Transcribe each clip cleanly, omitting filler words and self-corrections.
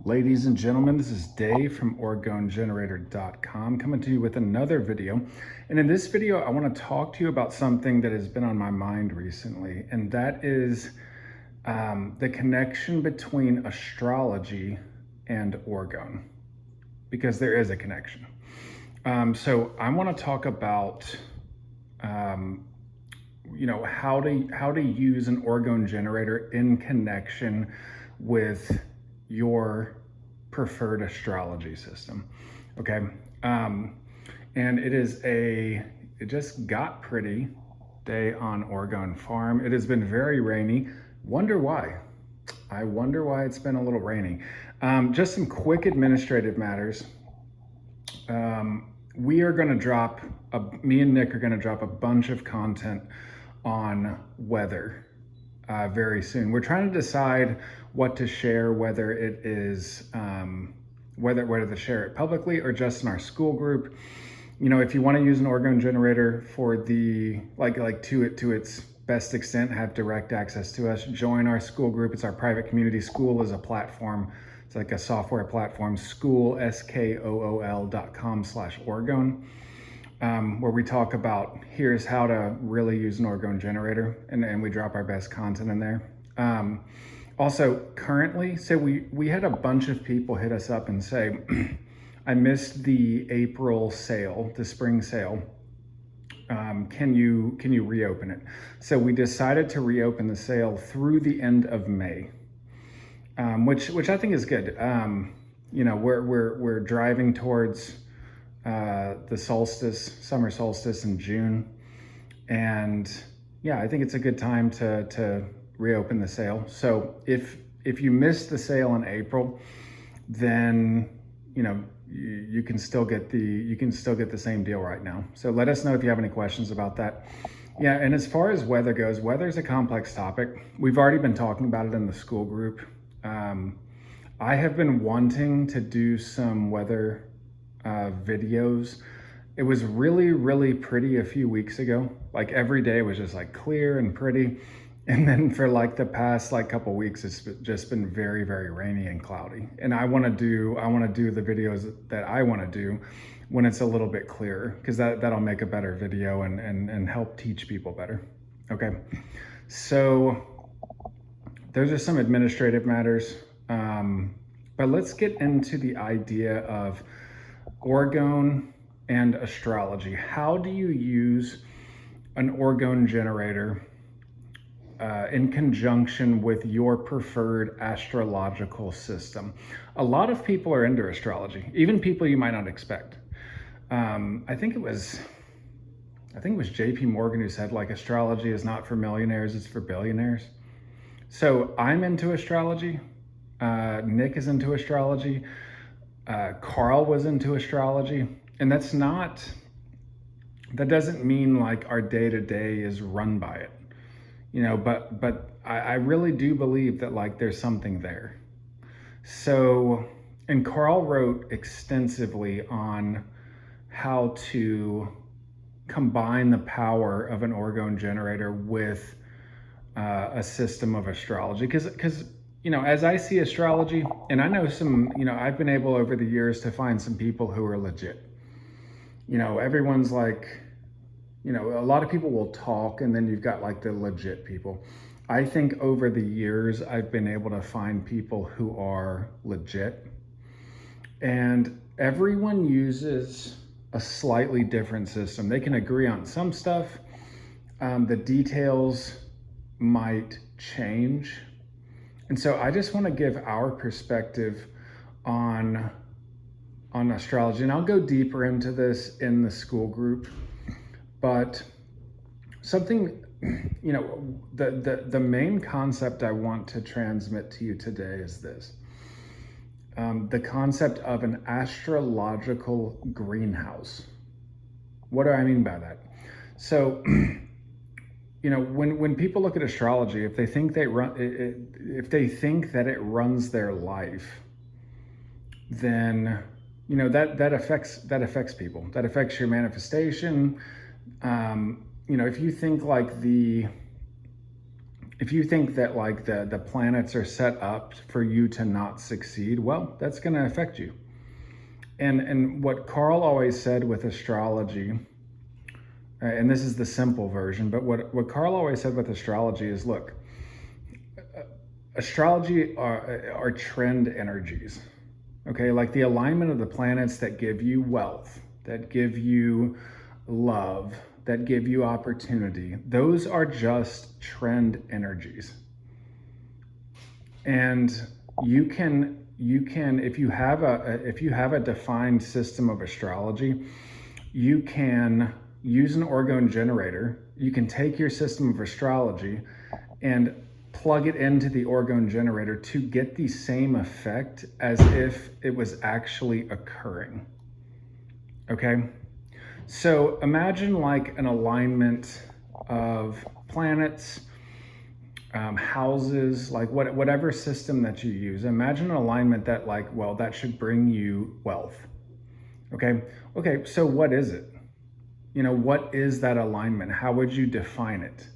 Ladies and gentlemen, this is Dave from OrgoneGenerator.com coming to you with another video. And in this video, I want to talk to you about something that has been on my mind recently, and that is the connection between astrology and orgone, because there is a connection. So I want to talk about how to use an orgone generator in connection with your preferred astrology system. Okay. And it just got pretty day on Orgone Farm. It has been very rainy. Wonder why. I wonder why it's been a little rainy. Just some quick administrative matters. We are going to drop, me and Nick are going to drop a bunch of content on weather very soon. We're trying to decide what to share, whether it is whether to share it publicly or just in our school group. You know, if you want to use an Orgone generator for the to its best extent, have direct access to us, join our school group. It's our private community. School is a platform. It's like a software platform. School skool.com/orgone. Where we talk about here's how to really use an Orgone generator, and we drop our best content in there. Also, currently, so we had a bunch of people hit us up and say, I missed the April sale, the spring sale. Can you reopen it? So we decided to reopen the sale through the end of May, which I think is good. You know, we're driving towards the summer solstice in June. And yeah, I think it's a good time to reopen the sale. So if you missed the sale in April, then, you know, you can still get the same deal right now. So let us know if you have any questions about that. Yeah, and as far as weather goes, weather is a complex topic. We've already been talking about it in the school group. I have been wanting to do some weather videos. It was really, really pretty a few weeks ago. Like every day was just like clear and pretty. And then for like the past couple weeks, it's just been very, very rainy and cloudy. And I want to do the videos that I want to do when it's a little bit clearer, because that'll make a better video and help teach people better. Okay. So those are some administrative matters. But let's get into the idea of orgone and astrology. How do you use an orgone generator in conjunction with your preferred astrological system? A lot of people are into astrology, even people you might not expect. I think it was JP Morgan who said, like, astrology is not for millionaires, it's for billionaires. So I'm into astrology. Nick is into astrology. Carl was into astrology. And that doesn't mean like our day-to-day is run by it, you know, but I really do believe that like there's something there. So, and Carl wrote extensively on how to combine the power of an orgone generator with a system of astrology. Because you know, as I see astrology, and I know some, you know, I've been able over the years to find some people who are legit. You know, everyone's like, you know, a lot of people will talk, and then you've got like the legit people. I think over the years, I've been able to find people who are legit, and everyone uses a slightly different system. They can agree on some stuff. The details might change. And so I just want to give our perspective on astrology, and I'll go deeper into this in the school group. But something, you know, the main concept I want to transmit to you today is this. The concept of an astrological greenhouse. What do I mean by that? So, you know, when people look at astrology, if they think that it runs their life, then, you know, that affects people. That affects your manifestation. You know, if you think if you think that like the planets are set up for you to not succeed, well, that's going to affect you. And what Carl always said with astrology, and this is the simple version, but what Carl always said with astrology is, look, astrology are trend energies. Okay, like the alignment of the planets that give you wealth, that give you love, that give you opportunity, those are just trend energies. And you can if you have a defined system of astrology, you can use an Orgone generator. You can take your system of astrology and plug it into the Orgone generator to get the same effect as if it was actually occurring. Okay? So imagine like an alignment of planets, houses, like whatever system that you use. Imagine an alignment that like, well, that should bring you wealth. Okay, so what is it? What is that alignment? How would you define it?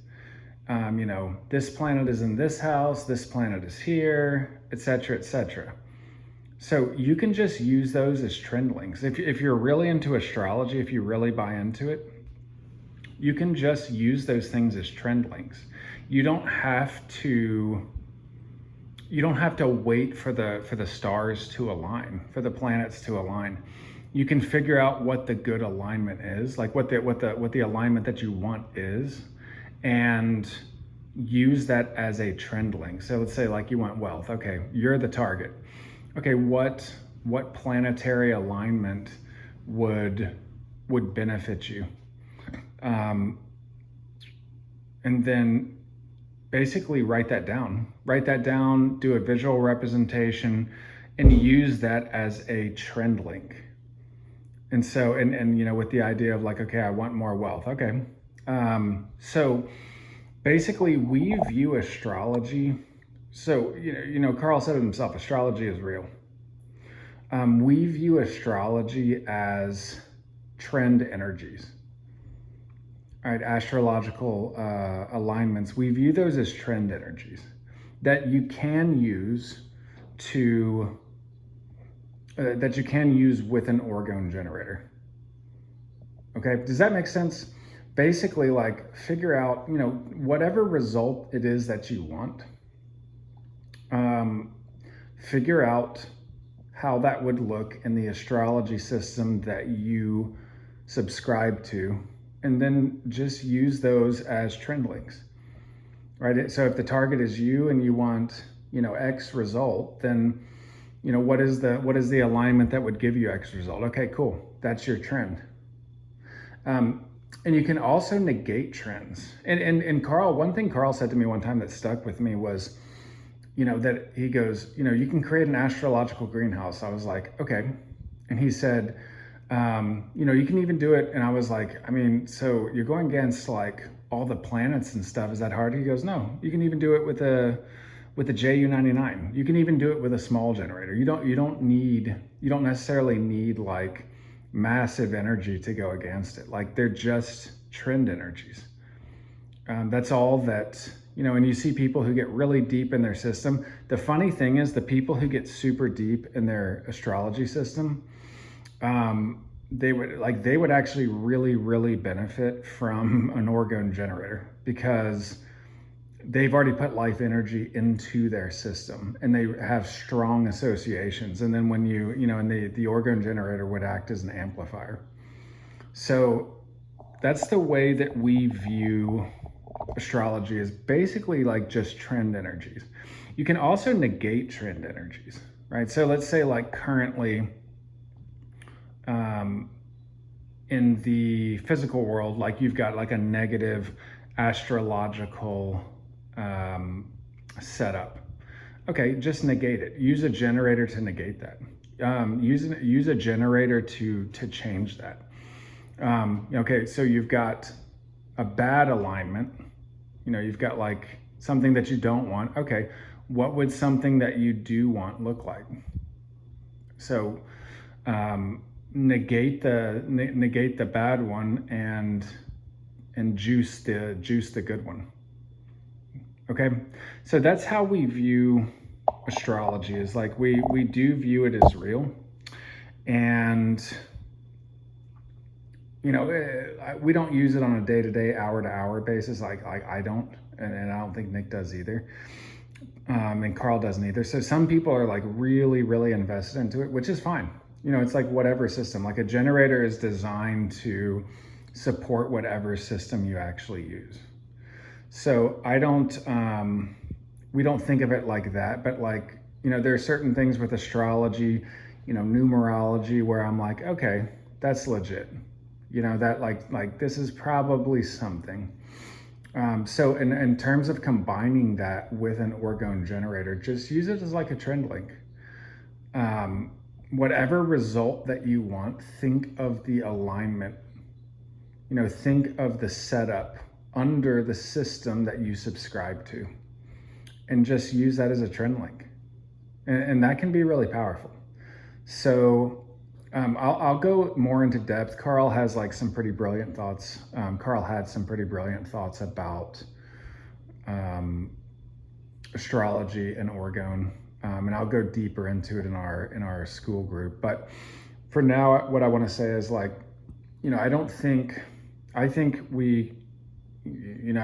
This planet is in this house, this planet is here, etc., etc. So you can just use those as trend links. If you're really into astrology, if you really buy into it, you can just use those things as trend links. You don't have to wait for the stars to align, for the planets to align. You can figure out what the good alignment is, like what the alignment that you want is, and use that as a trend link. So let's say like you want wealth. Okay, you're the target. Okay, what planetary alignment would benefit you? And then basically write that down. Do a visual representation, and use that as a trend link. And so, and with the idea of like, okay, I want more wealth. Okay. So basically we view astrology. So, Carl said it himself, astrology is real. We view astrology as trend energies. All right, astrological alignments, we view those as trend energies that you can use with an Orgone generator. Okay, does that make sense? Basically, like figure out, whatever result it is that you want. Figure out how that would look in the astrology system that you subscribe to, and then just use those as trend links, right? So if the target is you and you want, X result, then, what is the alignment that would give you X result? Okay, cool. That's your trend. And you can also negate trends. And Carl, one thing Carl said to me one time that stuck with me was, that he goes, you can create an astrological greenhouse. I was like, okay. And he said, you can even do it. And I was like, so you're going against like all the planets and stuff. Is that hard? He goes, no, you can even do it with a JU99. You can even do it with a small generator. You don't necessarily need like massive energy to go against it. Like they're just trend energies. That's all that, and you see people who get really deep in their system. The funny thing is the people who get super deep in their astrology system, they would actually really, really benefit from an Orgone generator, because they've already put life energy into their system and they have strong associations. And then when and the Orgone generator would act as an amplifier. So that's the way that we view astrology, is basically like just trend energies. You can also negate trend energies, right? So let's say like currently, in the physical world, like you've got like a negative astrological setup. Okay, just negate it. Use a generator to negate that. Use a generator to change that. Okay, so you've got a bad alignment. You've got like something that you don't want. Okay, what would something that you do want look like? So negate the bad one and juice the good one. Okay, so that's how we view astrology, is like we do view it as real. And we don't use it on a day-to-day, hour-to-hour basis. Like I don't, and I don't think Nick does either, and Carl doesn't either. So some people are like really, really invested into it, which is fine. It's like whatever system. Like a generator is designed to support whatever system you actually use. So we don't think of it like that, but like, there are certain things with astrology, numerology, where I'm like, okay, that's legit. That like this is probably something. So in terms of combining that with an Orgone generator, just use it as like a trend link. Whatever result that you want, think of the alignment, think of the setup under the system that you subscribe to, and just use that as a trend link. And that can be really powerful. So I'll go more into depth. Carl has like some pretty brilliant thoughts. Carl had some pretty brilliant thoughts about astrology and Orgone. And I'll go deeper into it in our school group. But for now, what I want to say is like, I think I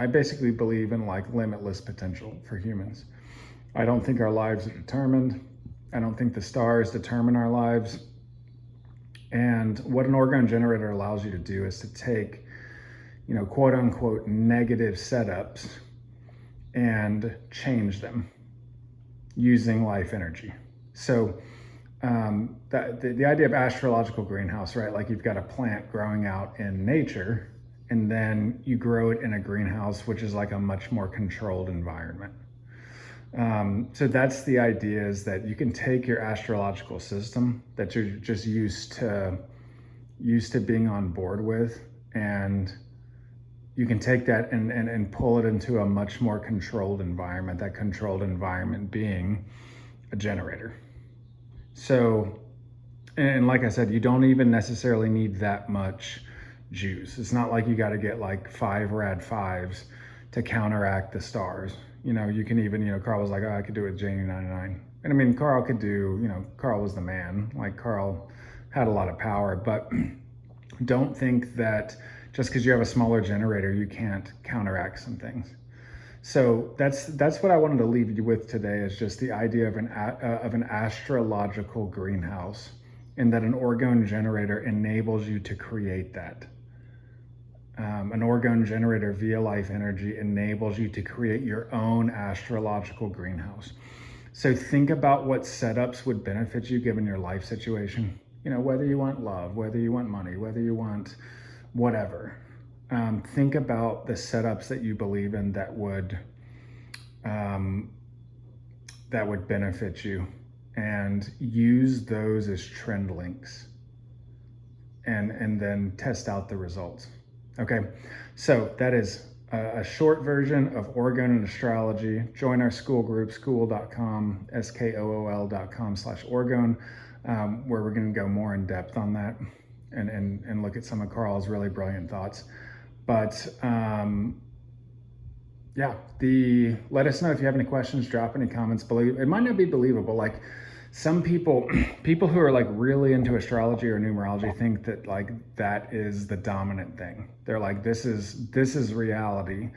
basically believe in like limitless potential for humans. I don't think our lives are determined. I don't think the stars determine our lives. And what an Orgone generator allows you to do is to take, quote unquote, negative setups and change them using life energy. So the idea of astrological greenhouse, right? Like you've got a plant growing out in nature, and then you grow it in a greenhouse, which is like a much more controlled environment. So that's the idea, is that you can take your astrological system that you're just used to being on board with, and you can take that and pull it into a much more controlled environment, that controlled environment being a generator. So, and like I said, you don't even necessarily need that much juice. It's not like you got to get like 5 rad 5s to counteract the stars. You can even, Carl was like, oh, I could do it with Janie 99. And I mean, Carl could do, Carl was the man. Like Carl had a lot of power, but don't think that just because you have a smaller generator, you can't counteract some things. So that's what I wanted to leave you with today, is just the idea of an astrological greenhouse, and that an Orgone generator enables you to create that. An Orgone generator via life energy enables you to create your own astrological greenhouse. So think about what setups would benefit you given your life situation. Whether you want love, whether you want money, whether you want whatever. Think about the setups that you believe in that would benefit you, and use those as trend links, and then test out the results. Okay, so that is a short version of Orgone and Astrology. Join our school group, school.com, skool.com/Orgone, where we're going to go more in depth on that and look at some of Carl's really brilliant thoughts. But let us know if you have any questions, drop any comments. It might not be believable. Like some people who are like really into astrology or numerology think that like that is the dominant thing. They're like, this is reality,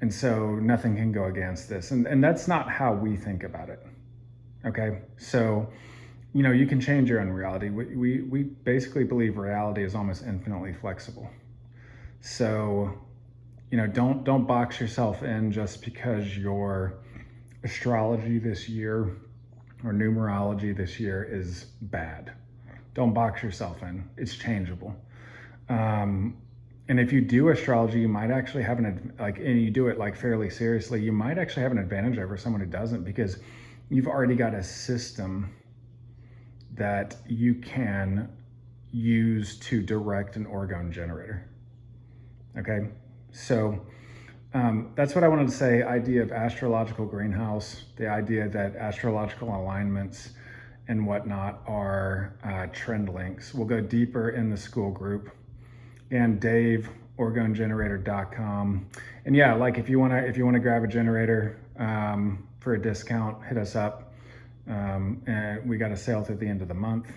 and so nothing can go against this. And that's not how we think about it. Okay, so you can change your own reality. We basically believe reality is almost infinitely flexible. So don't box yourself in just because your astrology this year or numerology this year is bad. Don't box yourself in. It's changeable. And if you do astrology, you might actually have and you do it like fairly seriously, you might actually have an advantage over someone who doesn't, because you've already got a system that you can use to direct an Orgone generator. Okay, so that's what I wanted to say. Idea of astrological greenhouse, the idea that astrological alignments and whatnot are trend links. We'll go deeper in the school group. And Dave orgonegenerator.com. And yeah, like if you wanna grab a generator for a discount, hit us up. And we got a sale through the end of the month,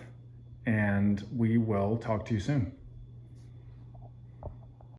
and we will talk to you soon.